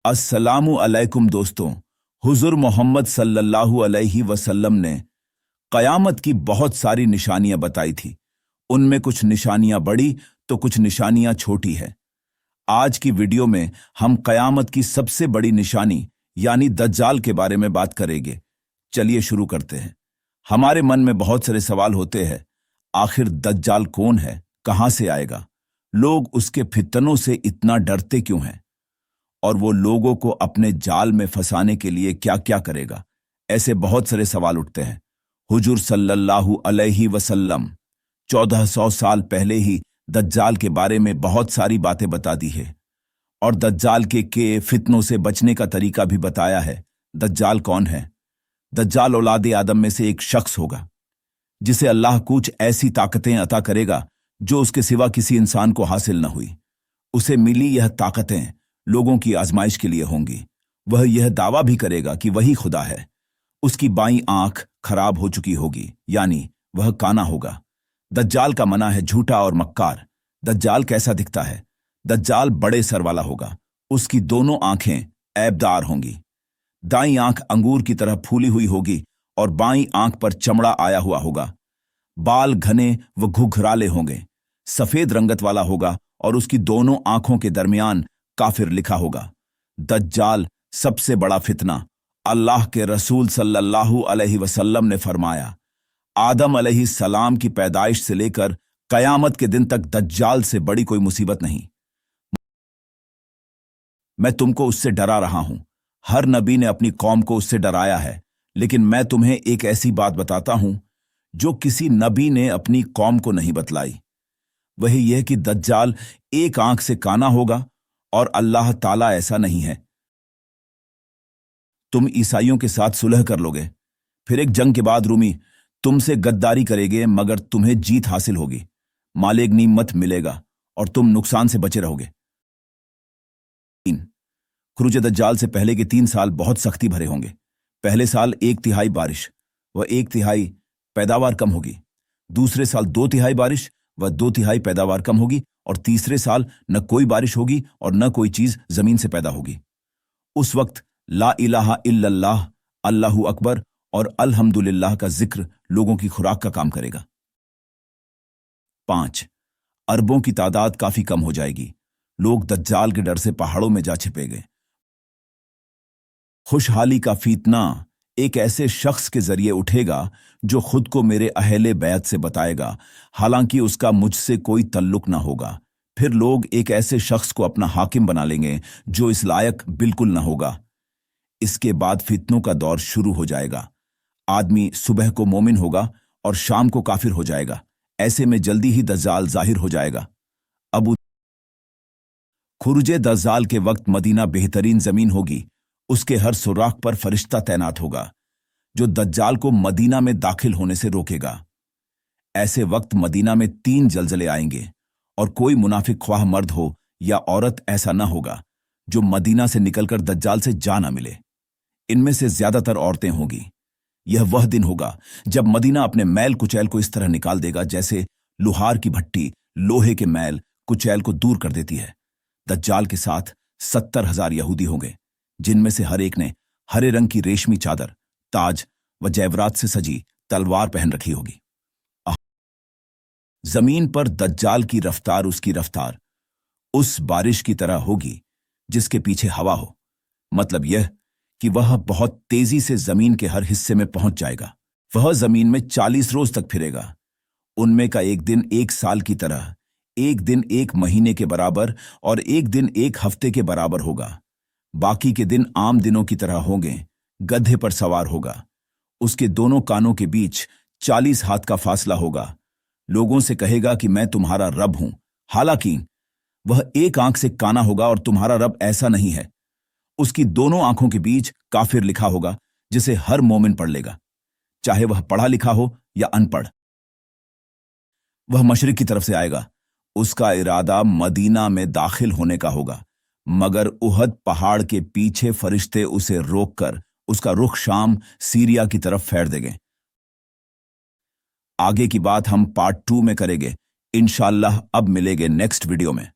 अस्सलामु अलैकुम दोस्तों। हुज़ूर मोहम्मद सल्लल्लाहु अलैहि वसल्लम ने क़यामत की बहुत सारी निशानियां बताई थी। उनमें कुछ निशानियां बड़ी तो कुछ निशानियां छोटी है। आज की वीडियो में हम क़यामत की सबसे बड़ी निशानी यानी दज्जाल के बारे में बात करेंगे। चलिए शुरू करते हैं। हमारे मन में बहुत सारे सवाल होते हैं। आखिर दज्जाल कौन है, कहां से आएगा, लोग उसके फितनों से इतना डरते क्यों हैं, और वो लोगों को अपने जाल में फंसाने के लिए क्या क्या करेगा। ऐसे बहुत सारे सवाल उठते हैं। हुजूर सल्लल्लाहु अलैहि वसल्लम 1400 साल पहले ही दज्जाल के बारे में बहुत सारी बातें बता दी है और दज्जाल के फितनों से बचने का तरीका भी बताया है। दज्जाल कौन है? दज्जाल औलादे आदम में से एक शख्स होगा जिसे अल्लाह कुछ ऐसी ताकतें अता करेगा जो उसके सिवा किसी इंसान को हासिल न हुई। उसे मिली यह ताकतें लोगों की आजमाइश के लिए होंगी। वह यह दावा भी करेगा कि वही खुदा है। उसकी बाईं आंख खराब हो चुकी होगी, यानी वह काना होगा। दज्जाल का मना है झूठा और मक्कार। दज्जाल कैसा दिखता है? दज्जाल बड़े सर वाला होगा। उसकी दोनों आंखें ऐबदार होंगी। दाईं आंख अंगूर की तरह फूली हुई होगी और बाईं आंख पर चमड़ा आया हुआ होगा। बाल घने व घुघराले होंगे। सफेद रंगत वाला होगा और उसकी दोनों आंखों के दरमियान काफिर लिखा होगा। दज्जाल सबसे बड़ा फितना। अल्लाह के रसूल सल्लल्लाहु अलैहि वसल्लम ने फरमाया, आदम अलैहि सलाम की पैदाइश से लेकर कयामत के दिन तक दज्जाल से बड़ी कोई मुसीबत नहीं। मैं तुमको उससे डरा रहा हूं। हर नबी ने अपनी कौम को उससे डराया है, लेकिन मैं तुम्हें एक ऐसी बात बताता हूं जो किसी नबी ने अपनी कौम को नहीं बतलाई। वही यह कि दज्जाल एक आंख से काना होगा और अल्लाह ताला ऐसा नहीं है। तुम ईसाइयों के साथ सुलह कर लोगे, फिर एक जंग के बाद रूमी तुमसे गद्दारी करेंगे, मगर तुम्हें जीत हासिल होगी। मालिक नीमत मिलेगा और तुम नुकसान से बचे रहोगे। 3. खुरूज दज्जाल से पहले के 3 साल बहुत सख्ती भरे होंगे। पहले साल 1/3 बारिश व 1/3 पैदावार कम होगी। दूसरे साल 2/3 बारिश व 2/3 पैदावार कम होगी और तीसरे साल न कोई बारिश होगी और न कोई चीज जमीन से पैदा होगी। उस वक्त ला इलाहा इल्लल्लाह, अल्लाहु अकबर और अल्हम्दुलिल्लाह का जिक्र लोगों की खुराक का काम करेगा। 5. अरबों की तादाद काफी कम हो जाएगी। लोग दज्जाल के डर से पहाड़ों में जा छिपेंगे। खुशहाली का फीतना एक ऐसे शख्स के जरिए उठेगा जो खुद को मेरे अहले बैत से बताएगा, हालांकि उसका मुझसे कोई तल्लुक ना होगा। फिर लोग एक ऐसे शख्स को अपना हाकिम बना लेंगे जो इस लायक बिल्कुल ना होगा। इसके बाद फितनों का दौर शुरू हो जाएगा। आदमी सुबह को मोमिन होगा और शाम को काफिर हो जाएगा। ऐसे में जल्दी ही दज्जाल जाहिर हो जाएगा। अबू खुरूज दज्जाल के वक्त मदीना बेहतरीन जमीन होगी। उसके हर सुराख पर फरिश्ता तैनात होगा जो दज्जाल को मदीना में दाखिल होने से रोकेगा। ऐसे वक्त मदीना में 3 जलजले आएंगे और कोई मुनाफिक ख्वाह मर्द हो या औरत ऐसा न होगा जो मदीना से निकलकर दज्जाल से जा न मिले। इनमें से ज्यादातर औरतें होंगी। यह वह दिन होगा जब मदीना अपने मैल कुचैल को इस तरह निकाल देगा जैसे लुहार की भट्टी लोहे के मैल कुचैल को दूर कर देती है। दज्जाल के साथ 70,000 यहूदी होंगे, जिनमें से हर एक ने हरे रंग की रेशमी चादर, ताज व जैवरात से सजी तलवार पहन रखी होगी। जमीन पर दज्जाल की रफ्तार उसकी रफ्तार उस बारिश की तरह होगी जिसके पीछे हवा हो। मतलब यह कि वह बहुत तेजी से जमीन के हर हिस्से में पहुंच जाएगा। वह जमीन में 40 रोज तक फिरेगा। उनमें का एक दिन 1 साल की तरह, एक दिन 1 महीने के बराबर और एक दिन 1 हफ्ते के बराबर होगा। बाकी के दिन आम दिनों की तरह होंगे। गधे पर सवार होगा। उसके दोनों कानों के बीच 40 हाथ का फासला होगा। लोगों से कहेगा कि मैं तुम्हारा रब हूं, हालांकि वह एक आंख से काना होगा और तुम्हारा रब ऐसा नहीं है। उसकी दोनों आंखों के बीच काफिर लिखा होगा जिसे हर मोमिन पढ़ लेगा, चाहे वह पढ़ा लिखा हो या अनपढ़। वह मशरिक की तरफ से आएगा। उसका इरादा मदीना में दाखिल होने का होगा, मगर उहद पहाड़ के पीछे फरिश्ते उसे रोककर उसका रुख शाम सीरिया की तरफ फेर देंगे। आगे की बात हम पार्ट 2 में करेंगे इंशाअल्लाह। अब मिलेंगे नेक्स्ट वीडियो में।